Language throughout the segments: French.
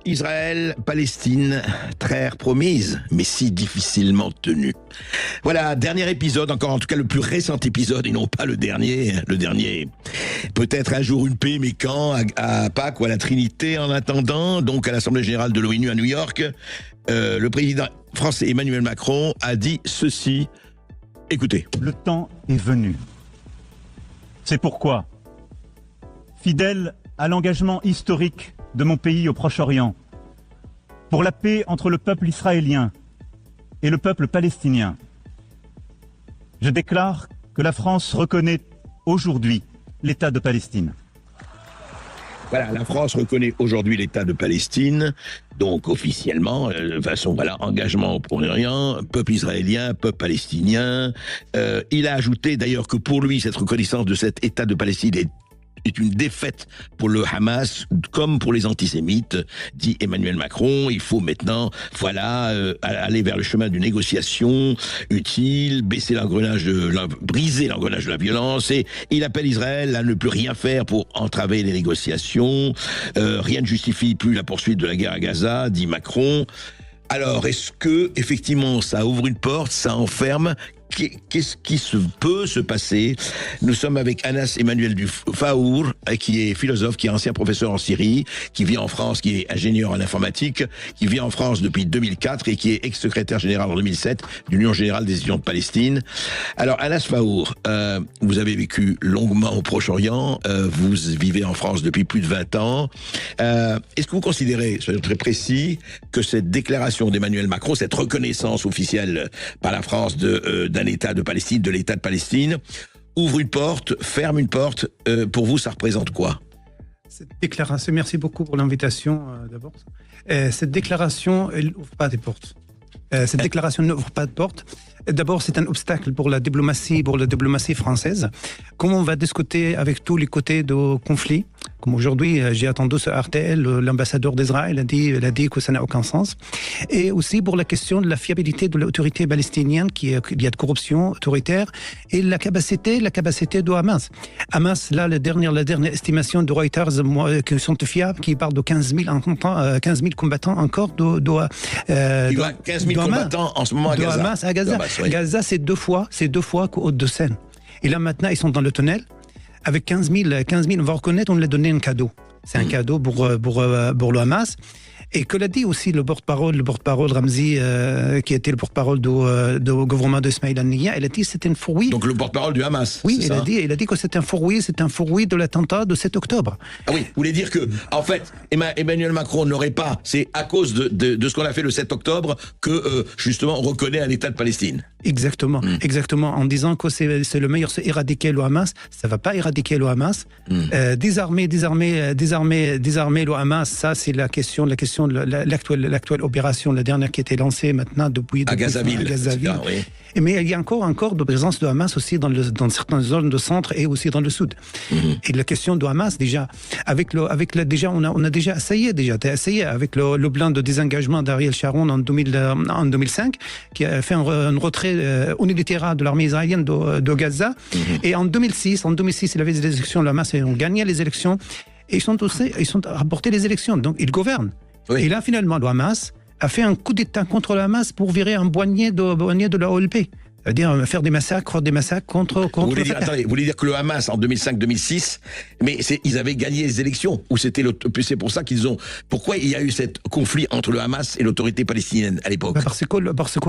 Israël, Palestine, trêve promise, mais si difficilement tenue. Voilà, dernier épisode, encore en tout cas le plus récent épisode, et non pas le dernier. Le dernier, peut-être un jour une paix, mais quand, à Pâques ou à la Trinité en attendant, donc à l'Assemblée Générale de l'ONU à New York, le président français Emmanuel Macron a dit ceci. Écoutez. Le temps est venu. C'est pourquoi, fidèle à l'engagement historique de mon pays au Proche-Orient, pour la paix entre le peuple israélien et le peuple palestinien, je déclare que la France reconnaît aujourd'hui l'État de Palestine. Voilà, la France reconnaît aujourd'hui l'État de Palestine, donc officiellement, de façon, voilà, engagement au Proche-Orient, peuple israélien, peuple palestinien. Il a ajouté d'ailleurs que pour lui, cette reconnaissance de cet État de Palestine est une défaite pour le Hamas, comme pour les antisémites, dit Emmanuel Macron. Il faut maintenant, voilà, aller vers le chemin d'une négociation utile, briser l'engrenage de la violence, et il appelle Israël à ne plus rien faire pour entraver les négociations. Rien ne justifie plus la poursuite de la guerre à Gaza, dit Macron. Alors, est-ce que, effectivement, ça ouvre une porte, ça enferme? Qu'est-ce qui peut se passer? Nous sommes avec Anas Emmanuel Dufaour, qui est philosophe, qui est ancien professeur en Syrie, qui vit en France, qui est ingénieur en informatique, qui vit en France depuis 2004 et qui est ex-secrétaire général en 2007 de l'Union générale des étudiants de Palestine. Alors, Anas Faour, vous avez vécu longuement au Proche-Orient, vous vivez en France depuis plus de 20 ans. Est-ce que vous considérez, soyons très précis, que cette déclaration d'Emmanuel Macron, cette reconnaissance officielle par la France d'un État de Palestine, de l'État de Palestine, ouvre une porte, ferme une porte, pour vous, ça représente quoi? Cette déclaration, merci beaucoup pour l'invitation d'abord. Cette déclaration, elle n'ouvre pas des portes. Cette déclaration n'ouvre pas de porte. D'abord, c'est un obstacle pour la diplomatie française. Comment on va discuter avec tous les côtés du conflit? Comme aujourd'hui, j'ai attendu sur RTL, l'ambassadeur d'Israël a dit que ça n'a aucun sens. Et aussi pour la question de la fiabilité de l'autorité palestinienne, il y a de corruption autoritaire, et la capacité de Hamas. Hamas, là, la dernière estimation de Reuters, qui sont fiables, qui parle de 15 000 combattants encore il y a 15 000 combattants en ce moment à Gaza. Hamas à Gaza. Oui. Gaza, c'est deux fois qu'au Hauts-de-Seine. Et là, maintenant, ils sont dans le tunnel. Avec 15 000, on va reconnaître, on leur a donné un cadeau. C'est un cadeau pour le Hamas. Et que l'a dit aussi le porte-parole Ramzi, qui était le porte-parole du gouvernement d'Ismaïl Haniyeh, il a dit que c'était un fruit. Donc le porte-parole du Hamas. Oui, il a dit que c'est un fruit de l'attentat de 7 octobre. Ah oui, vous voulez dire que, en fait, Emmanuel Macron n'aurait pas, c'est à cause de ce qu'on a fait le 7 octobre que, justement, on reconnaît un État de Palestine. Exactement, en disant que c'est le meilleur, c'est éradiquer le Hamas. Ça va pas éradiquer le Hamas. Désarmer le Hamas, ça c'est la question de l'actuelle opération, la dernière qui a été lancée maintenant depuis à Gazaville. Oui. Mais il y a encore de présence de Hamas aussi dans certaines zones de centre et aussi dans le sud. Et la question de Hamas, déjà, on a déjà essayé avec le plan de désengagement d'Ariel Sharon en 2005, qui a fait un retrait unilatéral de l'armée israélienne de Gaza. Et en 2006, il y avait des élections, le Hamas ont gagné les élections, et ils sont rapportés les élections, donc ils gouvernent. Oui. Et là, finalement, le Hamas a fait un coup d'État contre le Hamas pour virer un boignet de la OLP. C'est-à-dire faire des massacres contre vous voulez dire que le Hamas, en 2005-2006, mais ils avaient gagné les élections, ou c'est pour ça qu'ils ont... Pourquoi il y a eu cet conflit entre le Hamas et l'autorité palestinienne à l'époque? Parce que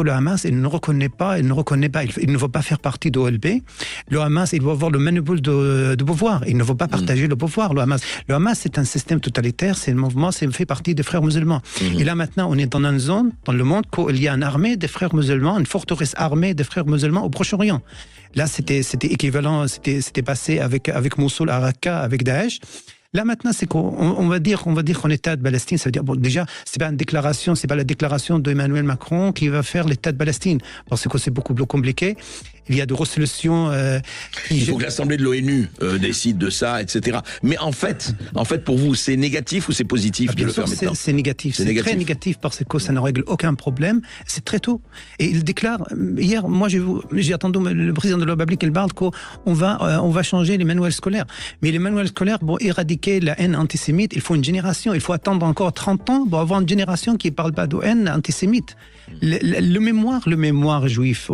le Hamas, il ne reconnaît pas, il ne veut pas faire partie de l'OLP. Le Hamas, il veut avoir le monopole de pouvoir, il ne veut pas partager le pouvoir, le Hamas. Le Hamas, c'est un système totalitaire, c'est un mouvement, c'est fait partie des frères musulmans. Et là, maintenant, on est dans une zone, dans le monde, où il y a une armée des frères musulmans, une forteresse armée des frères musulmans au Proche-Orient. Là, c'était équivalent, c'était passé avec Mossoul, à Raqqa, avec Daesh. Là, maintenant, c'est qu'on va dire qu'en État de Palestine, ça veut dire, bon, déjà, c'est pas la déclaration d'Emmanuel Macron qui va faire l'État de Palestine, parce que c'est beaucoup plus compliqué. il y a des résolutions. Il faut que l'Assemblée de l'ONU décide de ça, etc. Mais en fait, pour vous, c'est négatif ou c'est positif de le faire maintenant? C'est négatif. C'est très négatif parce que ça ne règle aucun problème. C'est très tôt. Et il déclare hier, moi j'ai attendu le président de la République, il parle qu'on va changer les manuels scolaires. Mais les manuels scolaires, pour éradiquer la haine antisémite, il faut une génération. Il faut attendre encore 30 ans pour avoir une génération qui ne parle pas de haine antisémite. Le mémoire juif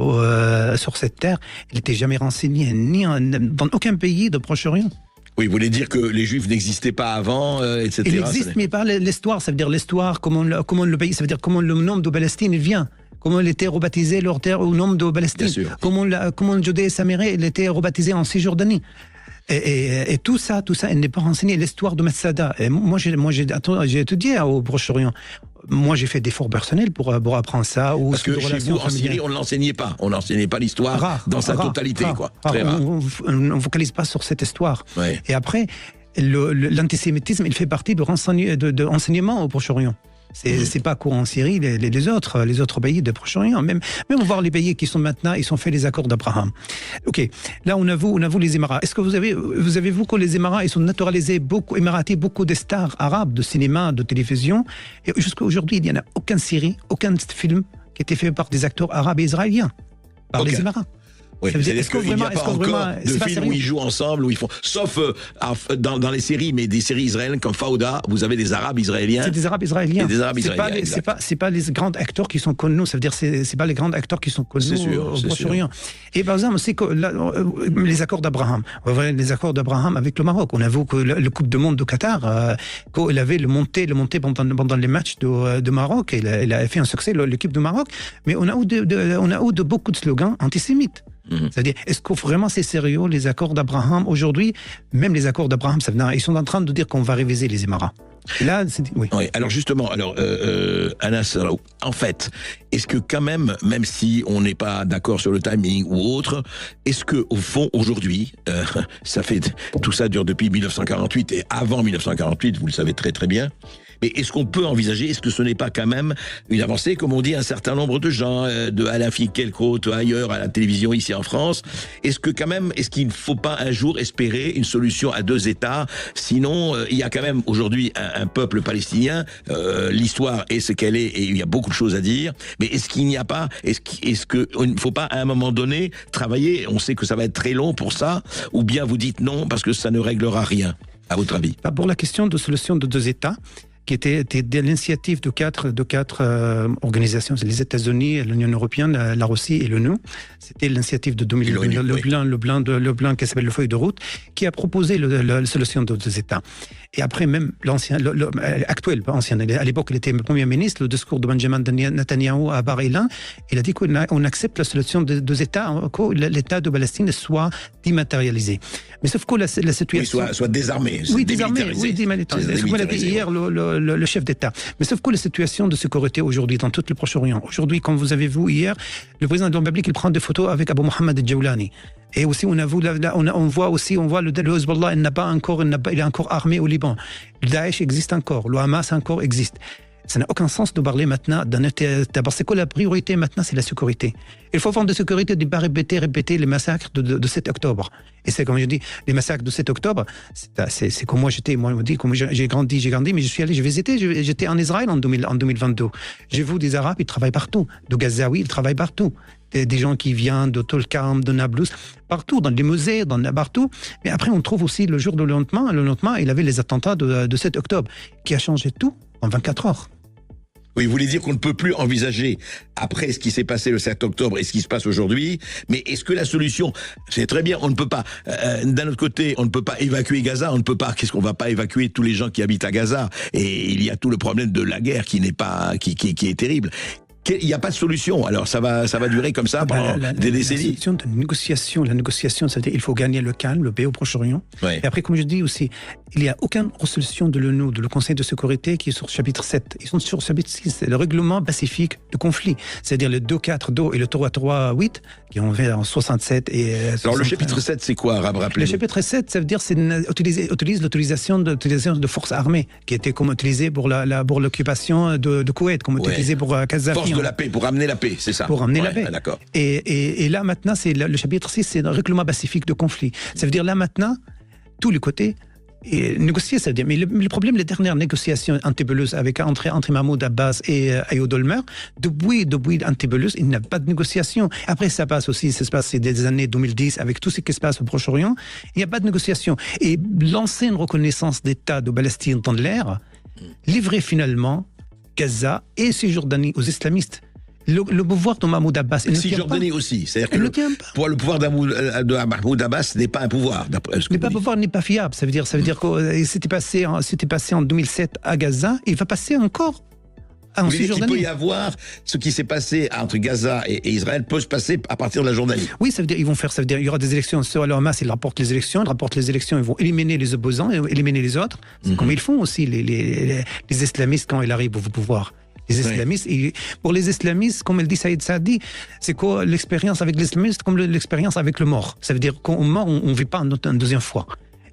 sur cette terre, il n'était jamais renseigné dans aucun pays de Proche-Orient. Oui, vous voulez dire que les Juifs n'existaient pas avant, etc. Il existe, mais pas l'histoire. Ça veut dire l'histoire, comment le pays, ça veut dire comment le nom de Palestine il vient. Comment il était rebaptisé leur terre au nom de Palestine. Comment le Judée et Samarée il était rebaptisé en Cisjordanie. Et tout ça, il n'est pas renseigné. L'histoire de Masada. Et moi, j'ai étudié au Proche-Orient. Moi, j'ai fait d'efforts personnels pour apprendre ça. Parce que chez vous, en Syrie, on ne l'enseignait pas. On n'enseignait pas l'histoire dans sa totalité, quoi. Très rare. On ne focalise pas sur cette histoire. Ouais. Et après, l'antisémitisme, il fait partie de enseignement au Proche-Orient. C'est pas qu'en Syrie, les autres pays de Proche-Orient, même voir les pays qui sont maintenant, ils ont fait les accords d'Abraham. Ok, là on avoue les Émirats. Est-ce que vous avez vu que les Émirats, ils ont naturalisé beaucoup de stars arabes de cinéma, de télévision, et jusqu'à aujourd'hui, il n'y en a aucune série, aucun film qui a été fait par des acteurs arabes et israéliens, par les Émirats. Oui, est-ce qu'il n'y a pas encore de films où ils jouent ensemble, où ils font, sauf dans les séries, mais des séries israéliennes comme Fauda, vous avez des Arabes israéliens. C'est des Arabes israéliens. C'est pas les grands acteurs qui sont connus. Ça veut dire c'est pas les grands acteurs qui sont connus au Proche-Orient. Et par exemple, c'est que les accords d'Abraham. Les accords d'Abraham avec le Maroc. On avoue que le Coupe du Monde de Qatar, quand il avait le monté pendant les matchs de Maroc, il a fait un succès l'équipe de Maroc. Mais on a eu beaucoup de slogans antisémites. C'est-à-dire, est-ce que vraiment c'est sérieux les accords d'Abraham aujourd'hui? Même les accords d'Abraham, ils sont en train de dire qu'on va réviser les Émirats. Et là, oui. Alors justement, Anas, en fait, est-ce que quand même si on n'est pas d'accord sur le timing ou autre, est-ce que au fond aujourd'hui, tout ça dure depuis 1948 et avant 1948, vous le savez très très bien. Mais est-ce qu'on peut envisager, est-ce que ce n'est pas quand même une avancée, comme on dit un certain nombre de gens, de Alain Finkielkraut, ailleurs à la télévision ici en France, est-ce qu'il ne faut pas un jour espérer une solution à deux États? Sinon, il y a quand même aujourd'hui un peuple palestinien, l'histoire est ce qu'elle est et il y a beaucoup de choses à dire, mais est-ce qu'il n'y ne faut pas à un moment donné travailler, on sait que ça va être très long pour ça, ou bien vous dites non parce que ça ne réglera rien, à votre avis? Pour la question de solution de deux États, qui était l'initiative de quatre organisations, c'est les États-Unis, l'Union européenne, la Russie et l'ONU. C'était l'initiative de 2000, le plan qui s'appelle le feuille de route, qui a proposé la solution de deux États. Et après même à l'époque il était Premier ministre, le discours de Benjamin Netanyahu à Bar-Ilan, il a dit qu'on accepte la solution de deux États, que l'État de Palestine soit dématérialisé. Mais sauf que la situation... Oui, soit désarmé, démilitarisé. Oui, démilitarisé. C'est ce qu'on a dit hier le chef d'État. Mais sauf que la situation de sécurité aujourd'hui dans tout le Proche-Orient, aujourd'hui, comme vous avez vu hier, le président de la République, il prend des photos avec Abu Mohammed al-Jawlani. Et aussi, on voit le Hezbollah, il est encore armé au Liban. Le Daesh existe encore, le Hamas encore existe. Ça n'a aucun sens de parler maintenant d'un État. Parce que la priorité maintenant, c'est la sécurité. Il faut avoir de sécurité, de ne pas répéter les massacres de 7 octobre. Et c'est comme je dis, les massacres de 7 octobre, c'est comme moi j'étais, comme j'ai grandi, mais j'ai visité, j'étais en Israël en 2022. J'ai vu des Arabes, ils travaillent partout. De Gazaouis, ils travaillent partout. Des gens qui viennent de Tolkam, de Nablus, partout, dans les musées, partout. Mais après, on trouve aussi le jour de le lendemain, il avait les attentats de 7 octobre, qui a changé tout en 24 heures. Oui, vous voulez dire qu'on ne peut plus envisager, après ce qui s'est passé le 7 octobre et ce qui se passe aujourd'hui, mais est-ce que la solution, c'est très bien, on ne peut pas, d'un autre côté, on ne peut pas évacuer Gaza, qu'est-ce qu'on va pas évacuer tous les gens qui habitent à Gaza? Et il y a tout le problème de la guerre qui est terrible. Il n'y a pas de solution. Alors ça va durer comme ça pendant des décennies. La négociation, c'est-à-dire il faut gagner le calme, le paix au Proche-Orient. Ouais. Et après, comme je dis aussi, il n'y a aucune résolution de l'ONU, de le Conseil de sécurité, qui est sur chapitre 7. Ils sont sur chapitre 6. C'est le règlement pacifique de conflit. C'est-à-dire le 2.4.2 et le 3.3.8 qui ont fait en 67 et... Alors le chapitre 7, c'est quoi, rappelez-nous? Le chapitre 7, ça veut dire c'est utilise l'utilisation de forces armées qui était comme utilisée pour l'occupation de Koweït, comme utilisée pour Kadhafi. forces de la paix, pour amener la paix, c'est ça. Pour amener la paix. D'accord. Et là, maintenant, c'est le chapitre 6, c'est un règlement pacifique de conflit. Ça veut dire, là, maintenant, tous les côtés, et négocier, ça veut dire. Mais le problème, les dernières négociations antibelleuses entre Mahmoud Abbas et Ehud Olmert, depuis antibelleuses, il n'y a pas de négociation. Après, ça se passe des années 2010 avec tout ce qui se passe au Proche-Orient. Il n'y a pas de négociation. Et lancer une reconnaissance d'État de Palestine dans l'air, livrer finalement Gaza et Cisjordanie aux islamistes. Le pouvoir de Mahmoud Abbas. Cisjordanie aussi. C'est-à-dire que le pouvoir de Mahmoud Abbas n'est pas un pouvoir. N'est pas un pouvoir, n'est pas fiable. Ça veut dire que c'était passé en 2007 à Gaza, et il va passer encore en Cisjordanie. Il peut y avoir ce qui s'est passé entre Gaza et Israël peut se passer à partir de la Jordanie. Oui, ça veut dire il y aura des élections. Sur le Hamas, ils rapportent les élections, ils vont éliminer les opposants, éliminer les autres. C'est comme ils font aussi les islamistes quand ils arrivent au pouvoir. Les islamistes, et pour les islamistes, comme elle dit Saïd Saadi, c'est que l'expérience avec l'islamisme, comme l'expérience avec le mort. Ça veut dire qu'on meurt, on ne vit pas une deuxième fois.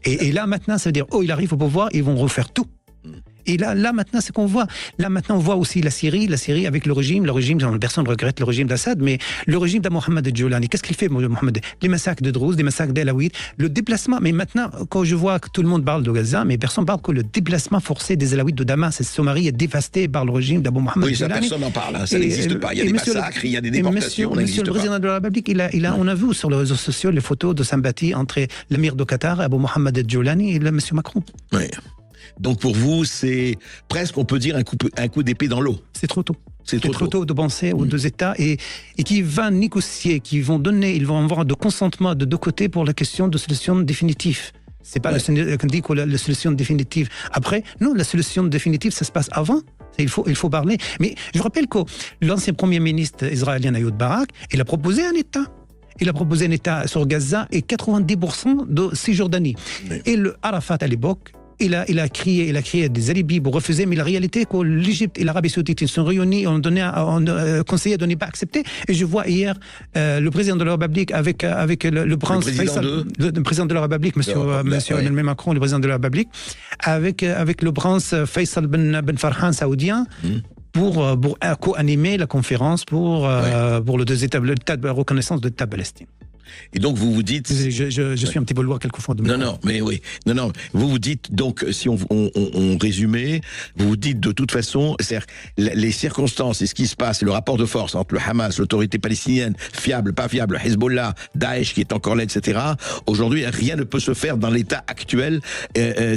Et là, maintenant, ça veut dire, il arrive au pouvoir, ils vont refaire tout. Et là, maintenant, c'est qu'on voit. Là, maintenant, on voit aussi la Syrie avec le régime, personne ne regrette le régime d'Assad, mais le régime de Mohamed El-Joulani, qu'est-ce qu'il fait, Mohamed? Les massacres de Druze, les massacres d'Alaouites, le déplacement. Mais maintenant, quand je vois que tout le monde parle de Gaza, mais personne ne parle que le déplacement forcé des Alaouites de Damas. Somalie est dévasté par le régime d'Abou Mohamed El-Joulani. Oui, ça, personne n'en parle. Ça n'existe pas. Il y a des massacres, il y a des déportations. Monsieur le président de la République, on a vu sur les réseaux sociaux les photos de sympathie entre l'émir de Qatar, Abou Mohamed El-Joulani, et monsieur Macron. Oui. Donc pour vous, c'est presque, on peut dire, un coup d'épée dans l'eau. C'est trop tôt. C'est trop tôt de penser aux deux États et qui va négocier, ils vont avoir de consentement de deux côtés pour la question de solution définitive. C'est pas qu'on dit que la solution définitive après. Non, la solution définitive, ça se passe avant. Il faut parler. Mais je rappelle que l'ancien premier ministre israélien Ehud Barak, il a proposé un État. Il a proposé un État sur Gaza et 90% de Cisjordanie. Oui. Et le Arafat à l'époque, il a créé des alibis pour refuser, mais la réalité que l'Égypte et l'Arabie Saoudite ils sont réunis, ont conseillé de ne pas accepter. Et je vois hier le président de la République avec le prince Faisal, le président de la République, monsieur Emmanuel Macron, le président de la République, avec le prince Faisal Ben Farhan saoudien. Pour co-animer la conférence pour le deux États, l'état de reconnaissance de l'État palestinien. Et donc vous vous dites... Je suis un petit peu loin quelquefois. Vous vous dites, donc, si on résumait, vous vous dites de toute façon, c'est-à-dire les circonstances et ce qui se passe, le rapport de force entre le Hamas, l'autorité palestinienne, fiable, pas fiable, Hezbollah, Daesh qui est encore là, etc. Aujourd'hui, rien ne peut se faire dans l'état actuel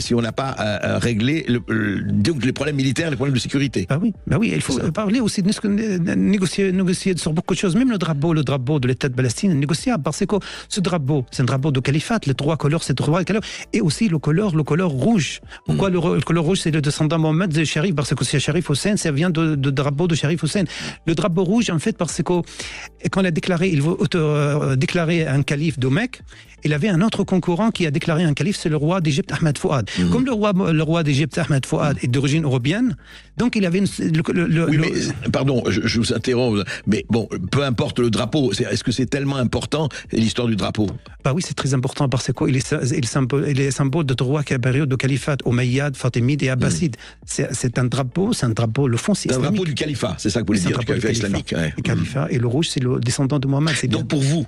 si on n'a pas réglé donc les problèmes militaires, les problèmes de sécurité. Bah oui, il faut parler aussi, négocier sur beaucoup de choses. Même le drapeau de l'État de Palestine est négociable parce que ce drapeau, c'est un drapeau de califat. Les trois couleurs, c'est trois couleurs. Et aussi le couleur rouge. Pourquoi le couleur rouge, c'est le descendant Mohamed de Sharif, parce que c'est Sharif Hussein, ça vient de drapeau de Sharif Hussein. Le drapeau rouge, en fait, parce que quand il a déclaré, il veut déclarer un calife de Mecque, il avait un autre concurrent qui a déclaré un calife, c'est le roi d'Égypte, Ahmed Fouad. Comme le roi d'Égypte, Ahmed Fouad, est d'origine européenne, donc il avait pardon, je vous interromps, mais bon, peu importe le drapeau, est-ce que c'est tellement important, l'histoire du drapeau? Bah oui, c'est très important parce qu'il est symbole de trois périodes de califat, Omeyyade, Fatimide et Abbasside. C'est un drapeau, le fond, c'est islamique. Un drapeau du califat, c'est ça que vous voulez dire, du califat islamique. Le califat, et le rouge, c'est le descendant de Mohammed. Donc pour vous,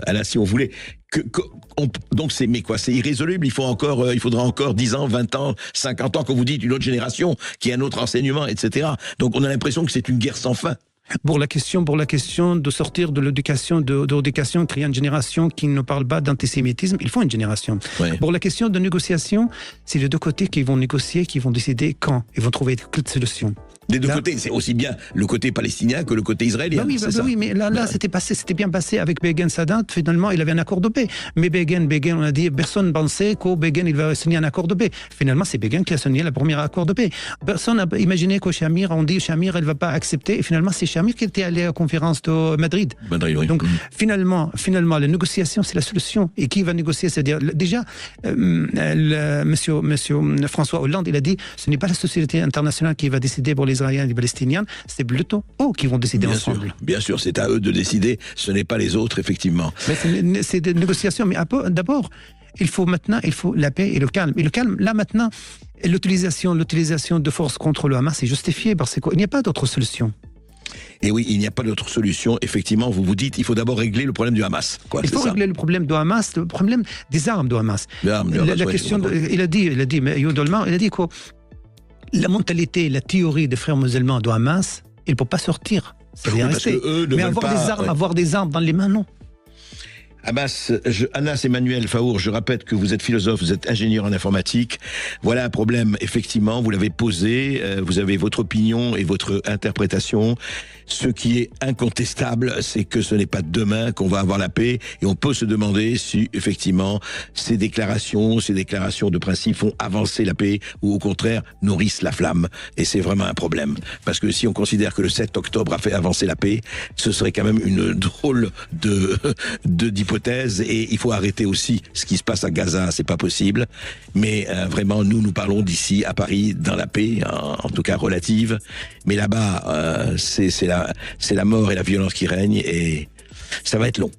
Alain, si on voulait, donc c'est irrésoluble, il faudra encore 10 ans, 20 ans, 50 ans, comme vous dites, une autre génération, qui a un autre enseignement, etc. Donc on a l'impression que c'est une guerre sans fin. Pour la question de sortir de l'éducation, créer une génération qui ne parle pas d'antisémitisme, il faut une génération. Ouais. Pour la question de négociation, c'est les deux côtés qui vont négocier, qui vont décider quand, ils vont trouver quelle solution. Des deux côtés, c'est aussi bien le côté palestinien que le côté israélien. Oui, mais là, c'était bien passé avec Begin Sadat. Finalement, il avait un accord de paix. Mais Begin, on a dit, personne ne pensait que Begin, il va signer un accord de paix. Finalement, c'est Begin qui a signé le premier accord de paix. Personne n'a imaginé que Shamir, elle ne va pas accepter. Et finalement, c'est Shamir qui était allé à la conférence de Madrid. Oui. Donc, finalement, la négociation, c'est la solution. Et qui va négocier? C'est-à-dire, déjà, monsieur François Hollande, il a dit, ce n'est pas la société internationale qui va décider pour les Israéliens et les Palestiniens, c'est plutôt eux qui vont décider ensemble. Bien sûr, c'est à eux de décider, ce n'est pas les autres, effectivement. Mais c'est des négociations, mais d'abord, il faut la paix et le calme. Et le calme, là maintenant, l'utilisation de force contre le Hamas est justifiée parce qu'il n'y a pas d'autre solution. Et oui, il n'y a pas d'autre solution. Effectivement, vous vous dites, il faut d'abord régler le problème du Hamas. Quoi, il faut régler le problème du Hamas, le problème des armes du Hamas. La question, il a dit, mais Ehud Olmert, il a dit quoi? La mentalité, la théorie des frères musulmans du Hamas, il ne peut pas sortir. Ça vient rester. Mais avoir des armes dans les mains, non. Anas Emmanuel Faour, je répète que vous êtes philosophe, vous êtes ingénieur en informatique. Voilà un problème, effectivement, vous l'avez posé, vous avez votre opinion et votre interprétation. Ce qui est incontestable, c'est que ce n'est pas demain qu'on va avoir la paix, et on peut se demander si, effectivement, ces déclarations de principe font avancer la paix, ou au contraire, nourrissent la flamme. Et c'est vraiment un problème. Parce que si on considère que le 7 octobre a fait avancer la paix, ce serait quand même une drôle d'hypothèse, et il faut arrêter aussi ce qui se passe à Gaza, c'est pas possible. Mais vraiment, nous parlons d'ici, à Paris, dans la paix, en tout cas relative. Mais là-bas, c'est la mort et la violence qui règnent, et ça va être long.